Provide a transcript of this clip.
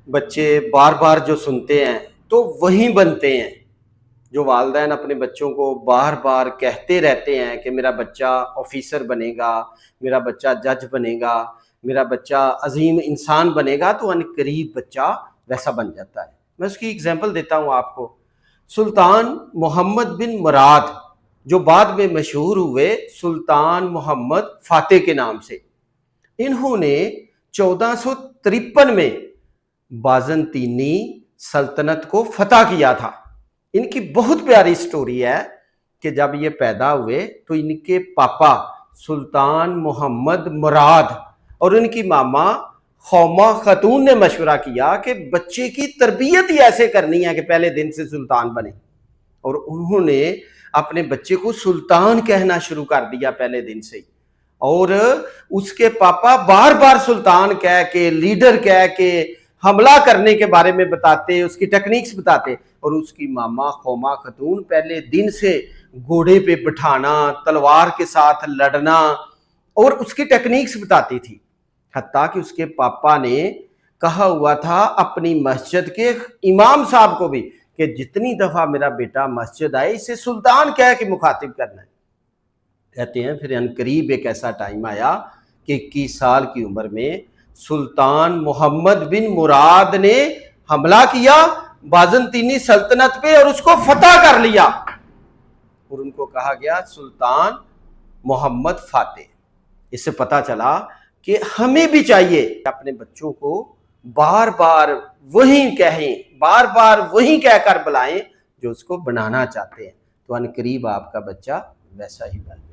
بچے بار بار جو سنتے ہیں تو وہیں بنتے ہیں. جو والدین اپنے بچوں کو بار بار کہتے رہتے ہیں کہ میرا بچہ آفیسر بنے گا، میرا بچہ جج بنے گا، میرا بچہ عظیم انسان بنے گا، تو ان قریب بچہ ویسا بن جاتا ہے. میں اس کی اگزامپل دیتا ہوں آپ کو. سلطان محمد بن مراد جو بعد میں مشہور ہوئے سلطان محمد فاتح کے نام سے، انہوں نے 1453 میں بازنطینی سلطنت کو فتح کیا تھا. ان کی بہت پیاری سٹوری ہے کہ جب یہ پیدا ہوئے تو ان کے پاپا سلطان محمد مراد اور ان کی ماما خوما خاتون نے مشورہ کیا کہ بچے کی تربیت ہی ایسے کرنی ہے کہ پہلے دن سے سلطان بنے، اور انہوں نے اپنے بچے کو سلطان کہنا شروع کر دیا پہلے دن سے ہی. اور اس کے پاپا بار بار سلطان کہہ کے، لیڈر کہہ کے حملہ کرنے کے بارے میں بتاتے، اس کی ٹیکنیکس بتاتے، اور اس کی ماما خوما خاتون پہلے دن سے گھوڑے پہ بٹھانا، تلوار کے ساتھ لڑنا اور اس کی ٹیکنیکس بتاتی تھی. حتیٰ کہ اس کے پاپا نے کہا ہوا تھا اپنی مسجد کے امام صاحب کو بھی کہ جتنی دفعہ میرا بیٹا مسجد آئے اسے سلطان کہہ کے مخاطب کرنا ہے. کہتے ہیں پھر عنقریب ایک ایسا ٹائم آیا کہ 21 سال کی عمر میں سلطان محمد بن مراد نے حملہ کیا بازنطینی سلطنت پہ اور اس کو فتح کر لیا، اور ان کو کہا گیا سلطان محمد فاتح. اس سے پتہ چلا کہ ہمیں بھی چاہیے اپنے بچوں کو بار بار وہی کہیں، بار بار وہی کہہ کر بلائیں جو اس کو بنانا چاہتے ہیں، تو عنقریب آپ کا بچہ ویسا ہی بنے.